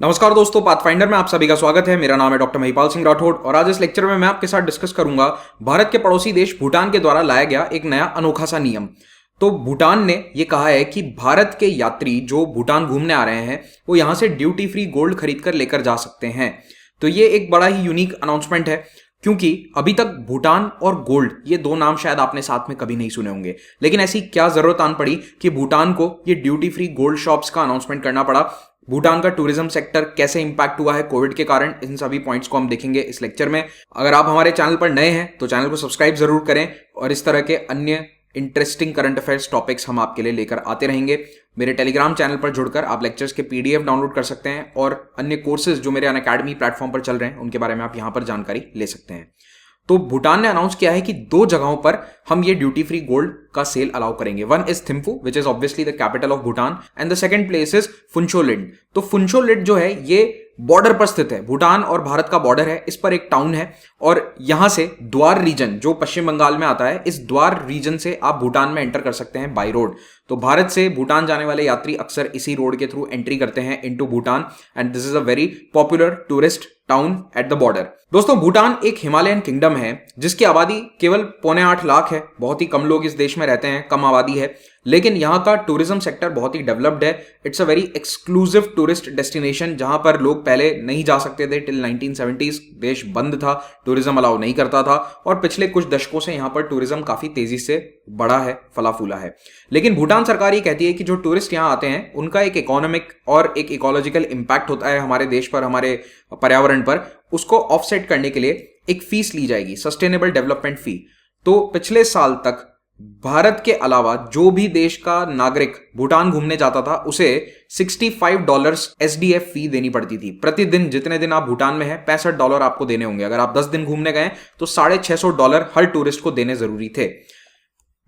नमस्कार दोस्तों, पाथफाइंडर में आप सभी का स्वागत है। मेरा नाम है डॉक्टर महिपाल सिंह राठौड़ और आज इस लेक्चर में मैं आपके साथ डिस्कस करूंगा भारत के पड़ोसी देश भूटान के द्वारा लाया गया एक नया अनोखा सा नियम। तो भूटान ने यह कहा है कि भारत के यात्री जो भूटान घूमने आ रहे हैं वो यहां से ड्यूटी फ्री गोल्ड खरीद कर लेकर जा सकते हैं। तो ये एक बड़ा ही यूनिक अनाउंसमेंट है, क्योंकि अभी तक भूटान और गोल्ड ये दो नाम शायद आपने साथ में कभी नहीं सुने होंगे। लेकिन ऐसी क्या जरूरत आन पड़ी कि भूटान को ये ड्यूटी फ्री गोल्ड शॉप्स का अनाउंसमेंट करना पड़ा। भूटान का टूरिज्म सेक्टर कैसे इंपैक्ट हुआ है कोविड के कारण, इन सभी पॉइंट्स को हम देखेंगे इस लेक्चर में। अगर आप हमारे चैनल पर नए हैं तो चैनल को सब्सक्राइब जरूर करें और इस तरह के अन्य इंटरेस्टिंग करंट अफेयर्स टॉपिक्स हम आपके लिए लेकर आते रहेंगे। मेरे टेलीग्राम चैनल पर जुड़कर आप लेक्चर्स के पीडीएफ डाउनलोड कर सकते हैं और अन्य कोर्सेज जो मेरे अनअकैडमी प्लेटफॉर्म पर चल रहे हैं उनके बारे में आप यहां पर जानकारी ले सकते हैं। तो भूटान ने अनाउंस किया है कि दो जगहों पर हम ये ड्यूटी फ्री गोल्ड का सेल अलाउ करेंगे। One is Thimphu which is obviously the capital of Bhutan and the second place is Phuentsholing. तो फुनचोलिंड जो है ये बॉर्डर पर स्थित है, भूटान और भारत का बॉर्डर है, इस पर एक टाउन है और यहां से द्वार रीजन जो पश्चिम बंगाल में आता है, इस द्वार रीजन से आप भूटान में एंटर कर सकते हैं बाय रोड। तो भारत से भूटान जाने वाले यात्री अक्सर इसी रोड के थ्रू एंट्री करते हैं into Bhutan and this is a very popular tourist town at the border. दोस्तों, भूटान एक हिमालयन किंगडम है जिसकी आबादी केवल 7.25 लाख है। बहुत ही कम लोग इस देश में रहते हैं, कम आबादी है, लेकिन यहाँ का टूरिज्म सेक्टर बहुत ही डेवलप्ड है। It's a very exclusive tourist destination जहां पर लोग पहले नहीं जा सकते थे। टिल 1970s देश बंद था, टूरिज्म अलाउ नहीं करता था और पिछले कुछ दशकों से यहाँ पर टूरिज्म काफी तेजी से बढ़ा है, फला फूला है। लेकिन भूटान सरकार ये कहती है कि जो टूरिस्ट यहाँ आते हैं उनका एक इकोनॉमिक और एक इकोलॉजिकल इंपैक्ट होता है हमारे देश पर, हमारे पर्यावरण पर, उसको ऑफसेट करने के लिए एक फीस ली जाएगी, सस्टेनेबल डेवलपमेंट फी। तो पिछले साल तक भारत के अलावा जो भी देश का नागरिक भूटान घूमने जाता था उसे $65 एसडीएफ फी देनी पड़ती थी प्रतिदिन। जितने दिन आप भूटान में हैं $65 आपको देने होंगे। अगर आप 10 दिन घूमने गए तो $650 हर टूरिस्ट को देने जरूरी थे।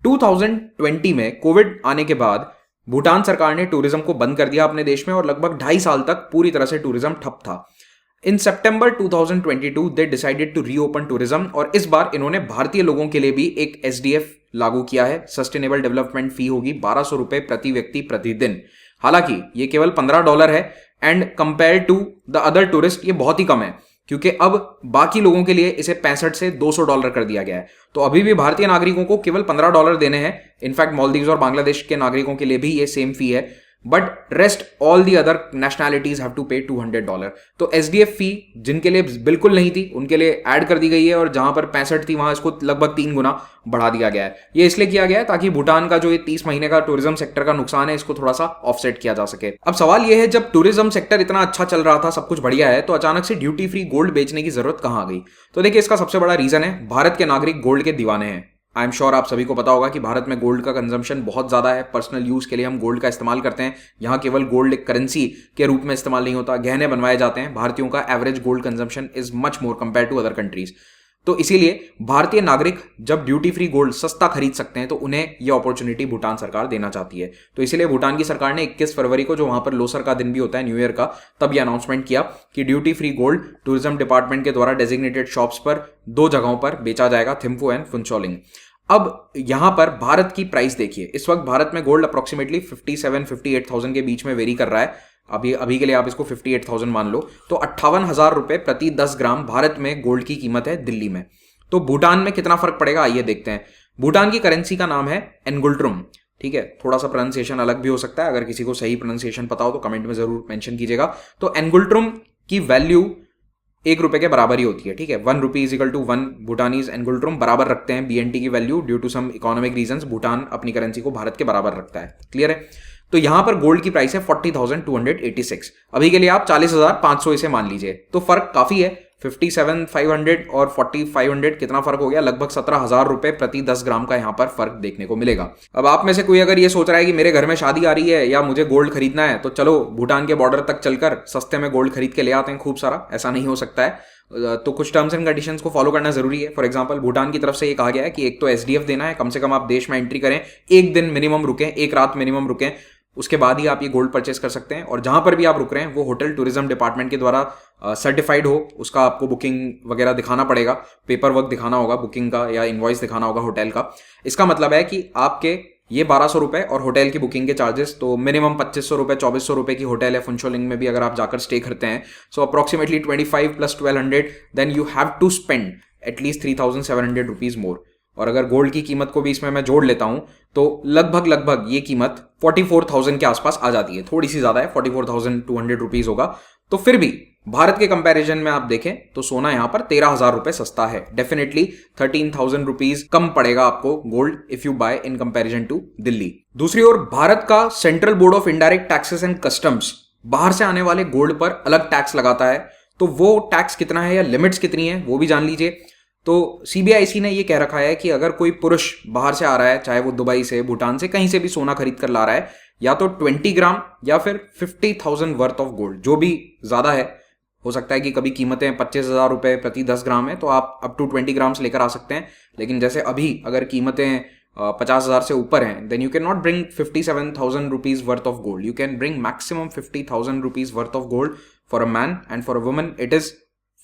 2020 में कोविड आने के बाद भूटान सरकार ने टूरिज्म को बंद कर दिया अपने देश में और लगभग 2.5 साल तक पूरी तरह से टूरिज्म ठप था। In September 2022 they decided to reopen tourism और इस बार इन्होंने भारतीय लोगों के लिए भी एक एसडीएफ लागू किया है। सस्टेनेबल डेवलपमेंट फी होगी ₹1200 प्रति व्यक्ति प्रतिदिन। हालांकि ये केवल $15 है and compare to the other tourist ये बहुत ही कम है, क्योंकि अब बाकी लोगों के लिए इसे 65 से $200 कर दिया गया है। तो अभी भी भारतीय नागरिकों को केवल $15 देने हैं। इनफैक्ट मालदीव्स और बांग्लादेश के नागरिकों के लिए भी ये सेम फी है, but rest all the other nationalities have to pay $200। तो एसडीएफ फी जिनके लिए बिल्कुल नहीं थी उनके लिए ऐड कर दी गई है और जहां पर 65 थी वहां इसको लगभग 3 गुना बढ़ा दिया गया है। ये इसलिए किया गया है ताकि भूटान का जो ये 30 महीने का टूरिज्म सेक्टर का नुकसान है इसको थोड़ा सा ऑफसेट किया जा सके। अब सवाल ये है, जब टूरिज्म सेक्टर इतना अच्छा चल रहा था, सब कुछ बढ़िया है, तो अचानक से ड्यूटी फ्री गोल्ड बेचने की जरूरत कहां आ गई? तो देखिए, इसका सबसे बड़ा रीजन है भारत के नागरिक गोल्ड के दीवाने हैं। आई एम श्योर आप सभी को पता होगा कि भारत में गोल्ड का कंजम्पशन बहुत ज्यादा है। पर्सनल यूज के लिए हम गोल्ड का इस्तेमाल करते हैं। यहाँ केवल गोल्ड एक करेंसी के रूप में इस्तेमाल नहीं होता, गहने बनवाए जाते हैं। भारतीयों का average gold consumption is much more compare to other countries. तो इसीलिए भारतीय नागरिक जब ड्यूटी फ्री गोल्ड सस्ता खरीद सकते हैं तो उन्हें यह अपॉर्चुनिटी भूटान सरकार देना चाहती है। तो इसीलिए भूटान की सरकार ने 21 फरवरी को, जो वहां पर लोसर का दिन भी होता है, न्यू ईयर का, तब यह अनाउंसमेंट किया कि duty free gold tourism department के द्वारा डेजिग्नेटेड शॉप्स पर 2 जगहों पर बेचा जाएगा, थिम्फू एंड फुनचोलिंग। अब यहां पर भारत की प्राइस देखिए। इस वक्त भारत में गोल्ड अप्रोक्सीमेटली 57-58,000 के बीच में वेरी कर रहा है। अभी के लिए आप इसको 58,000 मान लो। तो 58,000 रुपए प्रति 10 ग्राम भारत में गोल्ड की कीमत है दिल्ली में। तो भूटान में कितना फर्क पड़ेगा आइए देखते हैं। भूटान की करेंसी का नाम है एनगुल्ट्रुम। ठीक है, थोड़ा सा प्रोनाउंसिएशन अलग भी हो सकता है। अगर किसी को सही प्रोनाउंसिएशन पता हो तो कमेंट में जरूर मेंशन कीजिएगा। तो एनगुल्ट्रुम की वैल्यू ₹1 के बराबर ही होती है। ठीक है, ₹1 = 1 भूटानीज एनगुल्ट्रुम बराबर रखते हैं बीएनटी की value. Due to some economic reasons Bhutan अपनी करेंसी को भारत के बराबर रखता है। क्लियर है? तो यहां पर गोल्ड की प्राइस है 40,286। अभी के लिए आप 40,500 इसे मान लीजिए। तो फर्क काफी है। 57,500 और 4,500 कितना फर्क हो गया? लगभग 17,000 रुपए प्रति 10 ग्राम का यहां पर फर्क देखने को मिलेगा। अब आप में से कोई अगर ये सोच रहा है कि मेरे घर में शादी आ रही है या मुझे गोल्ड खरीदना है, तो चलो भूटान के बॉर्डर तक चलकर सस्ते में गोल्ड खरीद के ले आते हैं खूब सारा। ऐसा नहीं हो सकता है। तो कुछ टर्म्स एंड कंडीशंस को फॉलो करना जरूरी है। फॉर एग्जांपल, भूटान की तरफ से ये कहा गया है कि एक तो एसडीएफ देना है, कम से कम आप देश में एंट्री करें, 1 दिन मिनिमम रुकें, 1 रात मिनिमम रुकें, उसके बाद ही आप ये गोल्ड परचेस कर सकते हैं। और जहां पर भी आप रुक रहे हैं वो होटल टूरिज्म डिपार्टमेंट के द्वारा सर्टिफाइड हो, उसका आपको बुकिंग वगैरह दिखाना पड़ेगा, पेपर वर्क दिखाना होगा बुकिंग का या इनवॉइस दिखाना होगा होटल का। इसका मतलब है कि आपके ये 1200 रुपए और होटल की बुकिंग के चार्जेस, तो मिनिमम 2500 रुपए 2400 रुपए की होटल है फुनशोलिंग में भी अगर आप जाकर स्टे करते हैं. So approximately 25 plus 1200, then you have to spend at least 3700 rupees more. और अगर गोल्ड की कीमत को भी इसमें मैं जोड़ लेता हूं तो लगभग ये कीमत 44,000 के आसपास आ जाती है. थोड़ी सी ज्यादा है, 44,200 रुपीज होगा. तो फिर भी भारत के कंपैरिजन में आप देखें तो सोना यहां पर 13,000 रुपए सस्ता है. डेफिनेटली 13,000 रुपीज कम पड़ेगा आपको gold if you buy in comparison to Delhi. दूसरी ओर भारत का central board of indirect taxes and customs बाहर से आने वाले गोल्ड पर अलग टैक्स लगाता है. तो वो टैक्स कितना है या लिमिट्स कितनी है वो भी जान लीजिए. तो सीबीआईसी ने ये कह रखा है कि अगर कोई पुरुष बाहर से आ रहा है, चाहे वो दुबई से, भूटान से, कहीं से भी सोना खरीद कर ला रहा है, या तो 20 ग्राम या फिर 50,000 वर्थ ऑफ गोल्ड, जो भी ज्यादा है. हो सकता है कि कभी कीमतें 25,000 रुपए प्रति 10 ग्राम है तो आप अप टू 20 ग्राम्स लेकर आ सकते हैं. लेकिन जैसे अभी अगर कीमतें 50,000 से ऊपर हैं, then you can not bring 57,000 rupees worth of gold. You can bring maximum 50,000 rupees worth of gold for a man, and for a woman it is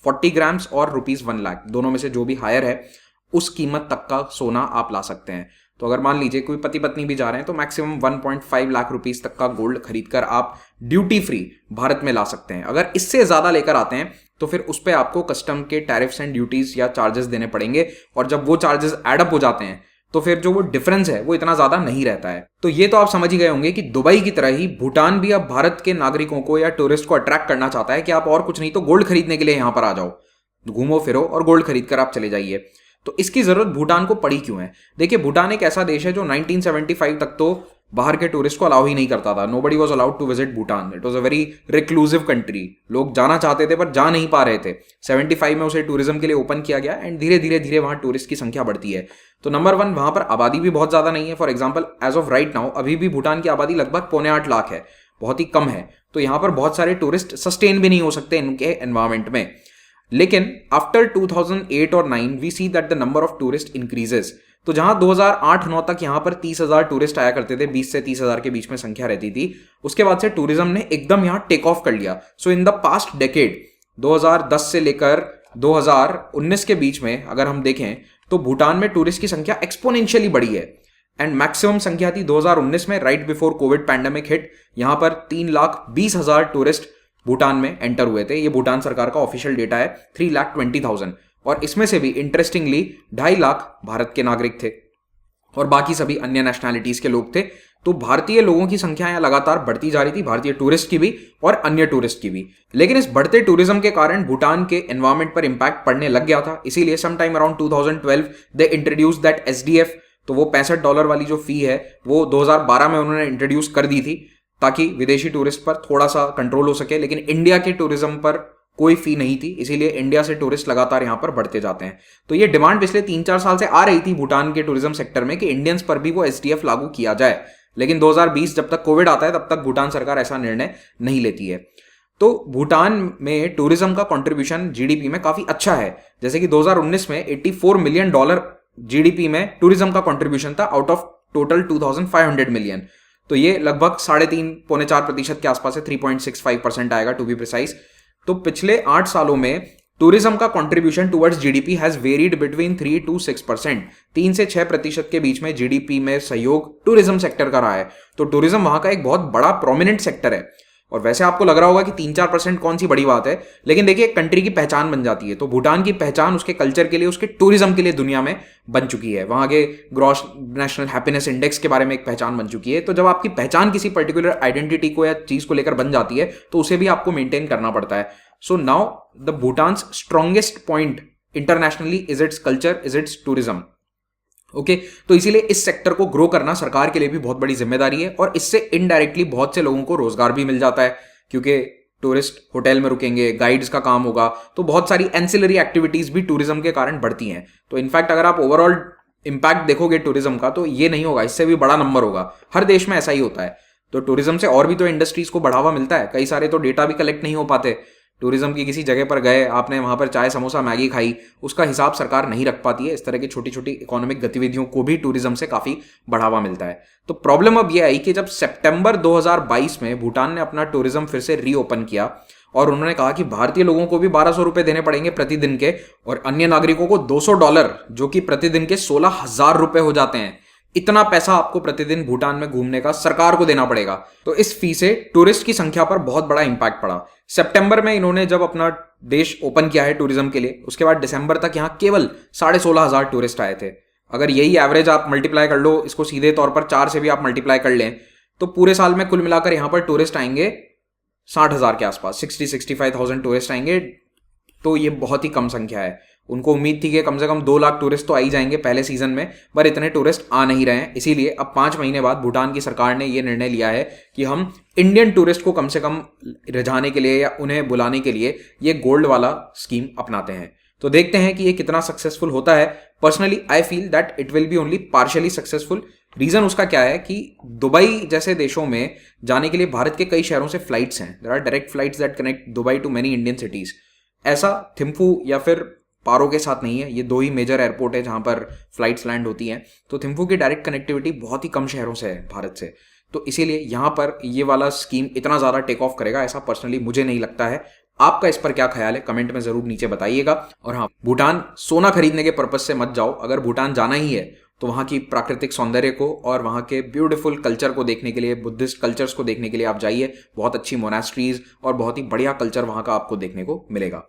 40 grams और रुपीज 1 लाख. दोनों में से जो भी हायर है उस कीमत तक का सोना आप ला सकते हैं. तो अगर मान लीजिए कोई पति पत्नी भी जा रहे हैं तो मैक्सिमम 1.5 लाख रुपीस तक का गोल्ड खरीदकर आप ड्यूटी फ्री भारत में ला सकते हैं. अगर इससे ज्यादा लेकर आते हैं तो फिर उस पर आपको कस्टम के टैरिफ्स एंड ड्यूटीज या चार्जेस देने पड़ेंगे. और जब वो चार्जेस एडअप हो जाते हैं तो फिर जो वो डिफरेंस है वो इतना ज्यादा नहीं रहता है. तो ये तो आप समझ ही गए होंगे कि दुबई की तरह ही भूटान भी अब भारत के नागरिकों को या टूरिस्ट को अट्रैक्ट करना चाहता है कि आप और कुछ नहीं तो गोल्ड खरीदने के लिए यहां पर आ जाओ, घूमो फिरो और गोल्ड खरीद कर आप चले जाइए. तो इसकी जरूरत भूटान को पड़ी क्यों है? देखिए, भूटान एक ऐसा देश है जो 1975 तक तो बाहर के टूरिस्ट को अलाउ ही नहीं करता था. Nobody was allowed to visit Bhutan. It was a very reclusive country. लोग जाना चाहते थे पर जा नहीं पा रहे थे. 75 में उसे टूरिज्म के लिए ओपन किया गया एंड धीरे धीरे वहां टूरिस्ट की संख्या बढ़ती है. तो नंबर 1, वहां पर आबादी भी बहुत ज्यादा नहीं है. For example, as of right now अभी भी भूटान की आबादी लगभग 7.25 लाख है, बहुत ही कम है. तो यहां पर बहुत सारे टूरिस्ट सस्टेन भी नहीं हो सकते इनके एनवायरमेंट में. लेकिन आफ्टर 2008 और 9 we see that the number of tourist increases. तो जहां 2008-9 तक यहां पर 30,000 टूरिस्ट आया करते थे, 20 से 30,000 के बीच में संख्या रहती थी, उसके बाद से टूरिज्म ने एकदम यहां टेक ऑफ कर लिया. सो इन द पास्ट डेकेड 2010 से लेकर 2019 के बीच में अगर हम देखें तो भूटान में टूरिस्ट की संख्या एक्सपोनेंशियली बढ़ी है. एंड मैक्सिमम संख्या थी 2019 में, right before Covid pandemic hit. यहां पर 3,20,000 टूरिस्ट भूटान में एंटर हुए थे. ये भूटान सरकार का ऑफिशियल डेटा है, 3,20,000. और इसमें से भी इंटरेस्टिंगली 2.5 लाख भारत के नागरिक थे और बाकी सभी अन्य नेशनैलिटीज के लोग थे. तो भारतीय लोगों की संख्या यहां लगातार बढ़ती जा रही थी, भारतीय टूरिस्ट की भी और अन्य टूरिस्ट की भी. लेकिन इस बढ़ते टूरिज्म के कारण भूटान के एनवायरमेंट पर इंपैक्ट पड़ने लग गया था. इसीलिए some time around 2012 they introduce that SDF. तो वो $65 वाली जो फी है वो 2012 में उन्होंने इंट्रोड्यूस कर दी थी ताकि विदेशी टूरिस्ट पर थोड़ा सा कंट्रोल हो सके. लेकिन इंडिया के टूरिज्म पर कोई फी नहीं थी, इसीलिए इंडिया से टूरिस्ट लगातार यहां पर बढ़ते जाते हैं. तो ये डिमांड पिछले 3-4 साल से आ रही थी भूटान के टूरिज्म सेक्टर में कि इंडियंस पर भी वो SDF लागू किया जाए. लेकिन 2020 जब तक कोविड आता है तब तक भूटान सरकार ऐसा निर्णय नहीं लेती है. तो भूटान में टूरिज्म का कंट्रीब्यूशन जीडीपी में काफी अच्छा है. जैसे कि 2019 में $84 मिलियन जीडीपी में टूरिज्म का कंट्रीब्यूशन था आउट ऑफ टोटल 2,500 मिलियन. तो ये लगभग 3.5-4% के आसपास है, 3.65% आएगा टू बी प्रिसाइज. तो पिछले 8 सालों में टूरिज्म का contribution towards GDP has varied between 3 to 6%. 3 से 6% के बीच में जीडीपी में सहयोग टूरिज्म सेक्टर का रहा है. तो टूरिज्म वहां का एक बहुत बड़ा प्रोमिनेंट सेक्टर है. और वैसे आपको लग रहा होगा कि 3-4% कौन सी बड़ी बात है, लेकिन देखिए एक कंट्री की पहचान बन जाती है. तो भूटान की पहचान उसके कल्चर के लिए, उसके टूरिज्म के लिए दुनिया में बन चुकी है. वहां के ग्रॉस नेशनल हैप्पीनेस इंडेक्स के बारे में एक पहचान बन चुकी है. तो जब आपकी पहचान किसी पर्टिकुलर आइडेंटिटी को या चीज को लेकर बन जाती है तो उसे भी आपको मेंटेन करना पड़ता है. So now the Bhutan's strongest point internationally is its culture, is it's tourism. Okay, तो इसीलिए इस सेक्टर को ग्रो करना सरकार के लिए भी बहुत बड़ी जिम्मेदारी है. और इससे इनडायरेक्टली बहुत से लोगों को रोजगार भी मिल जाता है, क्योंकि टूरिस्ट होटल में रुकेंगे, गाइड्स का काम होगा, तो बहुत सारी एंसिलरी एक्टिविटीज भी टूरिज्म के कारण बढ़ती हैं. तो इनफैक्ट अगर आप ओवरऑल इंपैक्ट देखोगे टूरिज्म का तो ये नहीं होगा, इससे भी बड़ा नंबर होगा. हर देश में ऐसा ही होता है. तो टूरिज्म से और भी तो इंडस्ट्रीज को बढ़ावा मिलता है. कई सारे तो डेटा भी कलेक्ट नहीं हो पाते. टूरिज्म की किसी जगह पर गए, आपने वहां पर चाय समोसा मैगी खाई, उसका हिसाब सरकार नहीं रख पाती है. इस तरह की छोटी छोटी इकोनॉमिक गतिविधियों को भी टूरिज्म से काफी बढ़ावा मिलता है. तो प्रॉब्लम अब यह आई कि जब सितंबर 2022 में भूटान ने अपना टूरिज्म फिर से रीओपन किया और उन्होंने कहा कि भारतीय लोगों को भी 1,200 रुपए देने पड़ेंगे प्रतिदिन के और अन्य नागरिकों को $200, जो कि प्रतिदिन के 16,000 रुपए हो जाते हैं. इतना पैसा आपको प्रतिदिन भूटान में घूमने का सरकार को देना पड़ेगा। तो इस फी से टूरिस्ट की संख्या पर बहुत बड़ा इंपैक्ट पड़ा। सितंबर में इन्होंने जब अपना देश ओपन किया है टूरिज्म के लिए, उसके बाद दिसंबर तक यहाँ केवल 16,500 टूरिस्ट आए थे। अगर यही एवरेज आप मल्टीप्लाई कर लो, इसको सीधे तौर पर 4 से भी आप मल्टीप्लाई कर लें, तो पूरे साल में कुल मिलाकर यहाँ पर टूरिस्ट आएंगे 60,000 के आसपास, 65,000 टूरिस्ट आएंगे। तो ये बहुत ही कम संख्या है। उनको उम्मीद थी कि कम से कम 2 लाख टूरिस्ट तो आ ही जाएंगे पहले सीजन में, पर इतने टूरिस्ट आ नहीं रहे हैं। इसीलिए अब 5 महीने बाद भूटान की सरकार ने यह निर्णय लिया है कि हम इंडियन टूरिस्ट को कम से कम रिझाने के लिए या उन्हें बुलाने के लिए ये गोल्ड वाला स्कीम अपनाते हैं। तो देखते हैं कि ये कितना सक्सेसफुल होता है। Personally I feel that it will be only partially successful. Reason उसका क्या है कि दुबई जैसे देशों में जाने के लिए भारत के कई शहरों से फ्लाइट्स हैं। There are direct flights that connect Dubai to many Indian cities. ऐसा थिम्फू या फिर पारो के साथ नहीं है। ये 2 ही मेजर एयरपोर्ट है जहां पर फ्लाइट्स लैंड होती हैं। तो थिम्फू की डायरेक्ट कनेक्टिविटी बहुत ही कम शहरों से है भारत से। तो इसीलिए यहां पर ये वाला स्कीम इतना ज़्यादा टेक ऑफ करेगा ऐसा पर्सनली मुझे नहीं लगता है। आपका इस पर क्या ख्याल है, कमेंट में जरूर नीचे बताइएगा। और हाँ, भूटान सोना खरीदने के पर्पज से मत जाओ। अगर भूटान जाना ही है तो वहाँ की प्राकृतिक सौंदर्य को और वहाँ के ब्यूटीफुल कल्चर को देखने के लिए, बुद्धिस्ट कल्चर्स को देखने के लिए आप जाइए। बहुत अच्छी मोनास्ट्रीज और बहुत ही बढ़िया कल्चर वहाँ का आपको देखने को मिलेगा।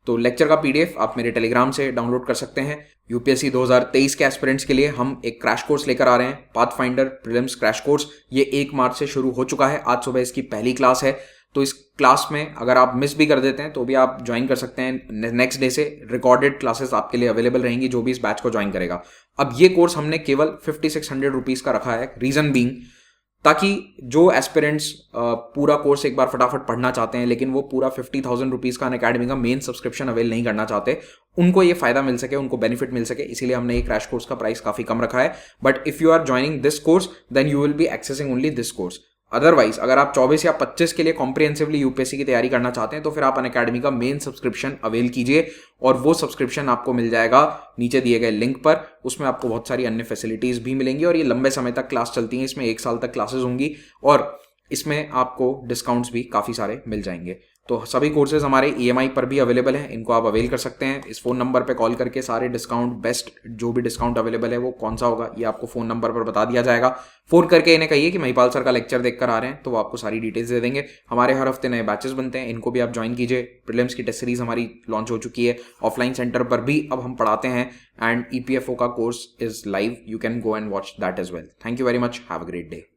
तो लेक्चर का पीडीएफ आप मेरे टेलीग्राम से डाउनलोड कर सकते हैं। यूपीएससी 2023 के एस्पिरेंट्स के लिए हम एक क्रैश कोर्स लेकर आ रहे हैं, पाथफाइंडर प्रीलिम्स क्रैश कोर्स। ये 1 मार्च से शुरू हो चुका है। आज सुबह इसकी पहली क्लास है। तो इस क्लास में अगर आप मिस भी कर देते हैं तो भी आप ज्वाइन कर सकते हैं। नेक्स्ट डे से रिकॉर्डेड क्लासेस आपके लिए अवेलेबल रहेंगी जो भी इस बैच को ज्वाइन करेगा। अब ये कोर्स हमने केवल 5600 रुपीज़ का रखा है। रीज़न बीइंग ताकि जो एस्पिरेंट्स पूरा कोर्स एक बार फटाफट पढ़ना चाहते हैं लेकिन वो पूरा 50,000 रुपीज़ का अनअकैडमी का मेन सब्सक्रिप्शन अवेल नहीं करना चाहते, उनको ये फायदा मिल सके, उनको बेनिफिट मिल सके। इसीलिए हमने ये क्रैश कोर्स का प्राइस काफ़ी कम रखा है। But if you are joining this course then you will be accessing only this course. Otherwise अगर आप 24 या 25 के लिए कॉम्प्रिहेंसिवली यूपीएससी की तैयारी करना चाहते हैं तो फिर आप अनअकैडमी का मेन सब्सक्रिप्शन अवेल कीजिए। और वो सब्सक्रिप्शन आपको मिल जाएगा नीचे दिए गए लिंक पर। उसमें आपको बहुत सारी अन्य फैसिलिटीज़ भी मिलेंगी और ये लंबे समय तक क्लास चलती हैं। इसमें 1 साल तक क्लासेस होंगी और इसमें आपको डिस्काउंट्स भी काफ़ी सारे मिल जाएंगे। तो सभी कोर्सेज हमारे EMI पर भी अवेलेबल हैं। इनको आप अवेल कर सकते हैं। इस फ़ोन नंबर पे कॉल करके सारे डिस्काउंट, बेस्ट जो भी डिस्काउंट अवेलेबल है वो कौन सा होगा ये आपको फ़ोन नंबर पर बता दिया जाएगा। फ़ोन करके इन्हें कहिए कि महिपाल सर का लेक्चर देखकर आ रहे हैं तो वो आपको सारी डिटेल्स दे देंगे। हमारे हर हफ्ते नए बैचेस बनते हैं, इनको भी आप ज्वाइन कीजिए। प्रीलिम्स की टेस्ट सीरीज हमारी लॉन्च हो चुकी है। ऑफलाइन सेंटर पर भी अब हम पढ़ाते हैं एंड EPFO का course is live. You can go and watch that as well. Thank you very much. Have a great day.